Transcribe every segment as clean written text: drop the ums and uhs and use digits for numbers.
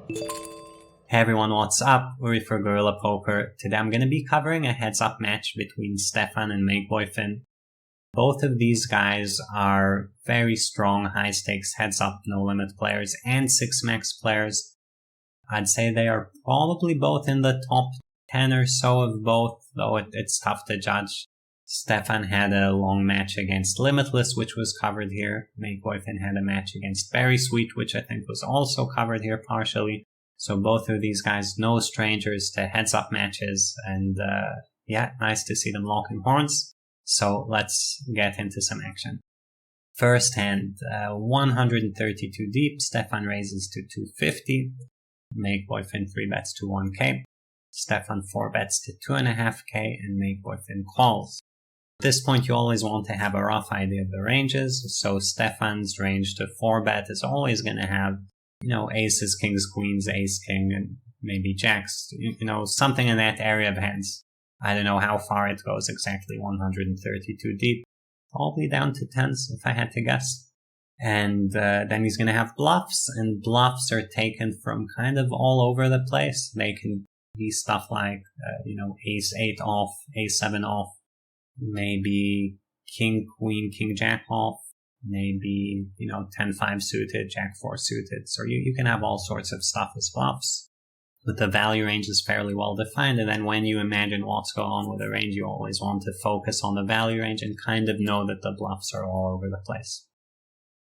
Hey everyone, what's up? Uri for Guerrilla Poker. Today I'm going to be covering a heads-up match between Stefan and makeboifin. Both of these guys are very strong, high-stakes, heads-up, no-limit players and 6-max players. I'd say they are probably both in the top 10 or so of both, though it's tough to judge. Stefan had a long match against Limitless, which was covered here. makeboifin had a match against Very Sweet, which I think was also covered here partially. So both of these guys, no strangers to heads-up matches, and yeah, nice to see them locking horns. So let's get into some action. First hand, 132 deep, Stefan raises to 250, makeboifin 3-bets to 1k, Stefan 4-bets to 2.5k, and makeboifin calls. At this point, you always want to have a rough idea of the ranges, so Stefan's range to 4-bet is always going to have aces, kings, queens, ace, king, and maybe jacks, something in that area of hands. I don't know how far it goes exactly, 132 deep. Probably down to tens, if I had to guess. And then he's going to have bluffs, and bluffs are taken from kind of all over the place. They can be stuff like, ace 8 off, ace 7 off, maybe king, queen, king, jack off, maybe, 10-5 suited, jack-4 suited. So you can have all sorts of stuff as bluffs. But the value range is fairly well defined, and then when you imagine what's going on with the range, you always want to focus on the value range and kind of know that the bluffs are all over the place.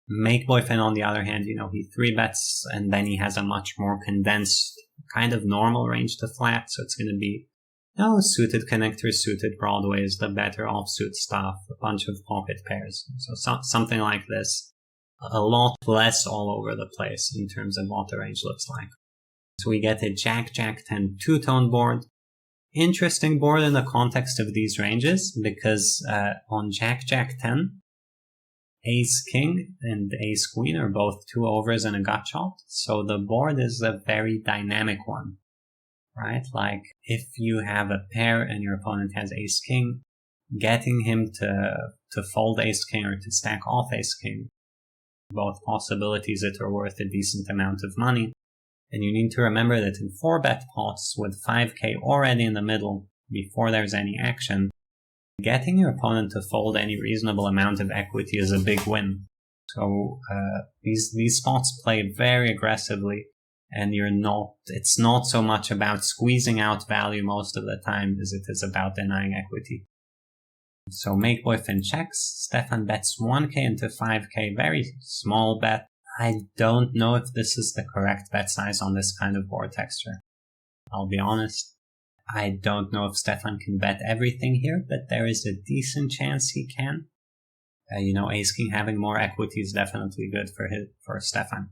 makeboifin, on the other hand, he 3-bets, and then he has a much more condensed, kind of normal range to flat, so it's going to be suited connectors, suited broadways, the better offsuit stuff, a bunch of pocket pairs. So something like this. A lot less all over the place in terms of what the range looks like. So we get a Jack-Jack-10 two-tone board. Interesting board in the context of these ranges, because on Jack-Jack-10, Ace-King and Ace-Queen are both 2 overs and a gut shot. So the board is a very dynamic one. Right? Like, if you have a pair and your opponent has ace-king, getting him to fold ace-king or to stack off ace-king, both possibilities that are worth a decent amount of money. And you need to remember that in 4-bet pots with 5k already in the middle, before there's any action, getting your opponent to fold any reasonable amount of equity is a big win. So these spots play very aggressively. And it's not so much about squeezing out value most of the time as it is about denying equity. So makeboifin checks, Stefan bets 1k into 5k, very small bet. I don't know if this is the correct bet size on this kind of board texture. I'll be honest. I don't know if Stefan can bet everything here, but there is a decent chance he can. Ace-king having more equity is definitely good for Stefan.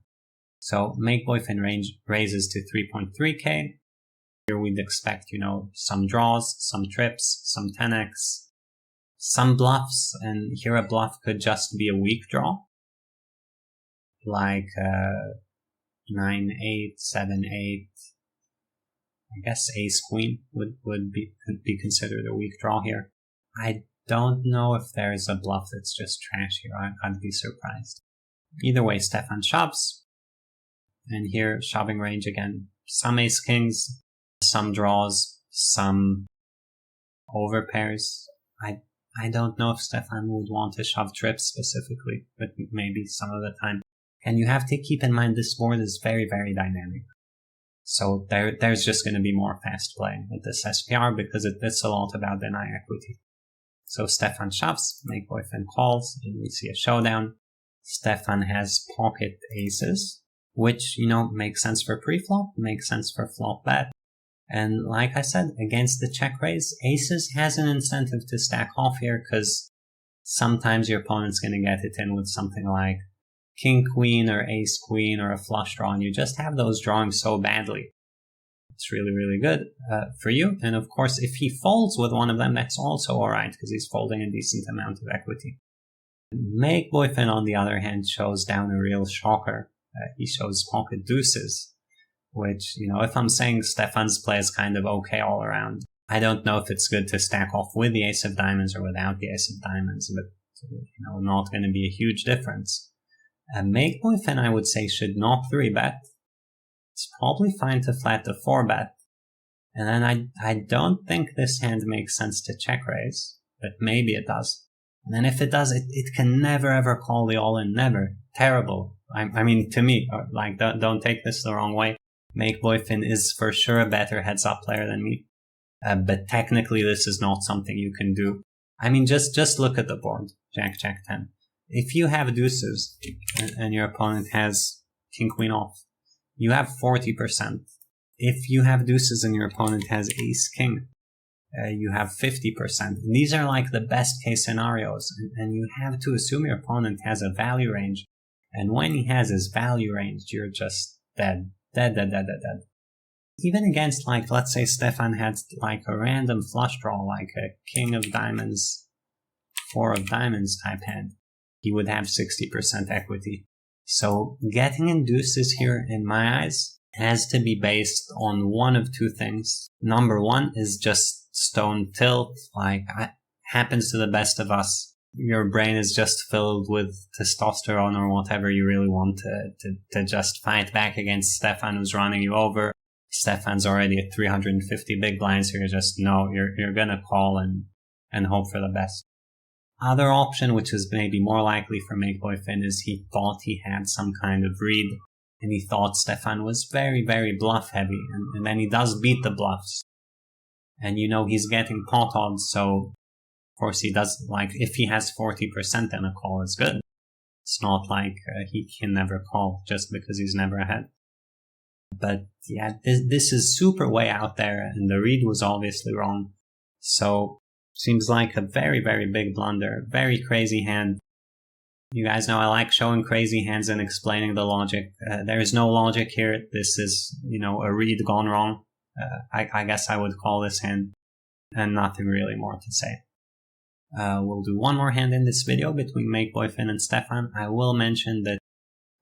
So makeboifin range raises to 3.3k. Here we'd expect, some draws, some trips, some 10x, some bluffs, and here a bluff could just be a weak draw. Like 9-8, 7-8. I guess ace-queen could be considered a weak draw here. I don't know if there is a bluff that's just trash here. I'd be surprised. Either way, Stefan shoves. And here, shoving range again, some ace-kings, some draws, some overpairs. I don't know if Stefan would want to shove trips specifically, but maybe some of the time. And you have to keep in mind this board is very, very dynamic. So there's just going to be more fast play with this SPR because it's a lot about denying equity. So Stefan shoves, makeboifin calls, and we see a showdown. Stefan has pocket aces, which, makes sense for pre-flop, makes sense for flop bet. And like I said, against the check raise, aces has an incentive to stack off here because sometimes your opponent's going to get it in with something like king-queen or ace-queen or a flush draw, and you just have those drawing so badly. It's really, really good for you. And of course, if he folds with one of them, that's also alright because he's folding a decent amount of equity. makeboifin, on the other hand, shows down a real shocker. He shows pocket deuces, which, if I'm saying Stefan's play is kind of okay all around, I don't know if it's good to stack off with the ace of diamonds or without the ace of diamonds, but, not going to be a huge difference. makeboifin, I would say, should not 3-bet. it's probably fine to flat the 4-bet. And then I don't think this hand makes sense to check raise, but maybe it does. And then if it does, it can never ever call the all-in, never. Terrible. I mean, to me, like, don't take this the wrong way. makeboifin is for sure a better heads-up player than me. But technically this is not something you can do. I mean, just look at the board. Jack, Jack 10. If you have deuces and your opponent has king, queen off, you have 40%. If you have deuces and your opponent has ace, king, you have 50%. These are like the best case scenarios, and you have to assume your opponent has a value range. And when he has his value range, you're just dead. Dead. Even against, like, let's say Stefan had like a random flush draw, like a king of diamonds, 4 of diamonds type hand, he would have 60% equity. So getting in deuces here, in my eyes, has to be based on one of two things. Number one is just stone tilt, like happens to the best of us. Your brain is just filled with testosterone or whatever you really want to just fight back against Stefan, who's running you over. Stefan's already at 350 big blinds, so you're just, no, you're gonna call and hope for the best. Other option, which is maybe more likely for makeboifin, is he thought he had some kind of read, and he thought Stefan was very, very bluff heavy, and then he does beat the bluffs. And you know, he's getting pot odds, so of course he does, like, if he has 40%, then a call is good. It's not like he can never call just because he's never ahead. But yeah, this is super way out there, and the read was obviously wrong. So, seems like a very, very big blunder. Very crazy hand. You guys know I like showing crazy hands and explaining the logic. There is no logic here. This is, you know, a read gone wrong. I guess I would call this hand, and nothing really more to say. We'll do one more hand in this video between makeboifin and Stefan. I will mention that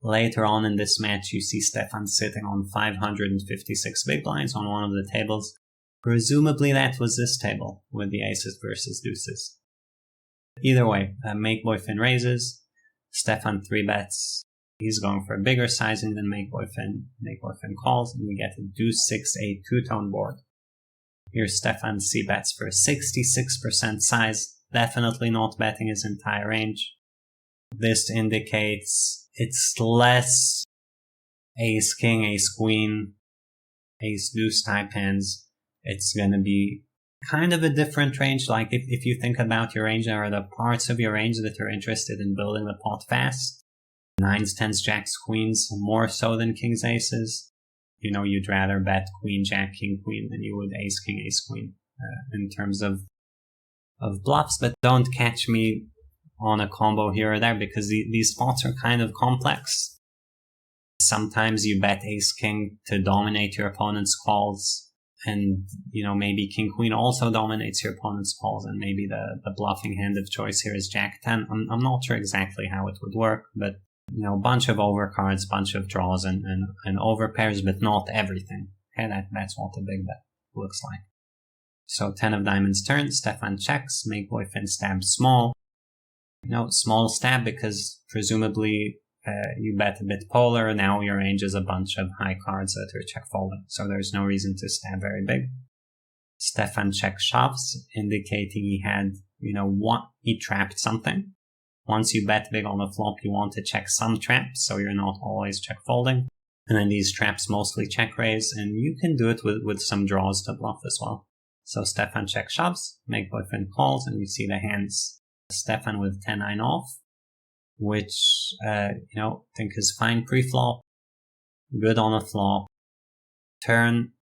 later on in this match, you see Stefan sitting on 556 big blinds on one of the tables. Presumably that was this table, with the aces versus deuces. Either way, makeboifin raises, Stefan 3-bets. He's going for a bigger sizing than makeboifin. Makeboifin calls, and we get a deuce 6-8 two-tone board. Here Stefan c-bets for 66% size, definitely not betting his entire range. This indicates it's less ace king, ace queen, ace deuce type hands. It's gonna be kind of a different range. Like if you think about your range, there are the parts of your range that are interested in building the pot fast. 9s, 10s, jacks, queens, more so than kings, aces. You know, you'd rather bet queen, jack, king, queen than you would ace, king, ace, queen in terms of bluffs. But don't catch me on a combo here or there, because these spots are kind of complex. Sometimes you bet ace, king to dominate your opponent's calls, and, you know, maybe king, queen also dominates your opponent's calls, and maybe the bluffing hand of choice here is jack 10. I'm not sure exactly how it would work, but, you know, bunch of overcards, bunch of draws, and overpairs, but not everything. Okay, that's what a big bet looks like. So 10 of diamonds turn, Stefan checks, makeboifin stabs small. You know, small stab because presumably you bet a bit polar. Now your range is a bunch of high cards that are check folding, so there's no reason to stab very big. Stefan check shoves, indicating he had, you know, he trapped something. Once you bet big on the flop, you want to check some traps, so you're not always check folding. And then these traps mostly check raise, and you can do it with some draws to bluff as well. So Stefan check shoves, makeboifin calls, and we see the hands. Stefan with 10-9 off, which, you know, I think is fine pre-flop, good on a flop. Turn,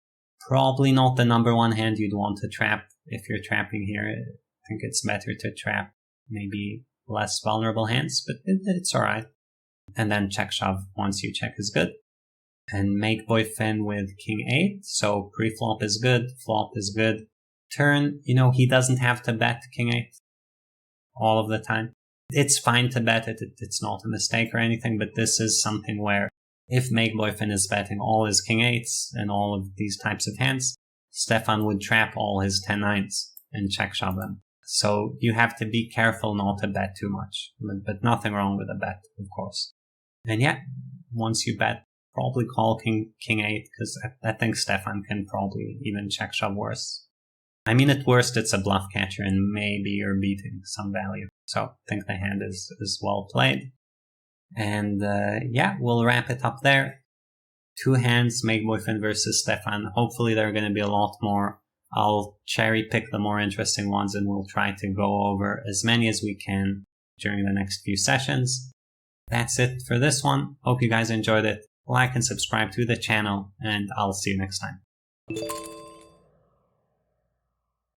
probably not the number one hand you'd want to trap. If you're trapping here, I think it's better to trap maybe less vulnerable hands, but it's alright. And then check shove once you check is good. And makeboifin with king 8, so pre-flop is good, flop is good. Turn, you know, he doesn't have to bet king 8 all of the time. It's fine to bet it, it's not a mistake or anything, but this is something where if makeboifin is betting all his king 8s and all of these types of hands, Stefan would trap all his 10-9s and check shove them. So you have to be careful not to bet too much, but nothing wrong with a bet, of course. And yeah, once you bet, probably call king 8, because I think Stefan can probably even check shove worse. I mean, at worst, it's a bluff catcher, and maybe you're beating some value. So I think the hand is well played. And yeah, we'll wrap it up there. 2 hands, makeboifin versus Stefan. Hopefully there are going to be a lot more. I'll cherry pick the more interesting ones, and we'll try to go over as many as we can during the next few sessions. That's it for this one. Hope you guys enjoyed it. Like and subscribe to the channel, and I'll see you next time.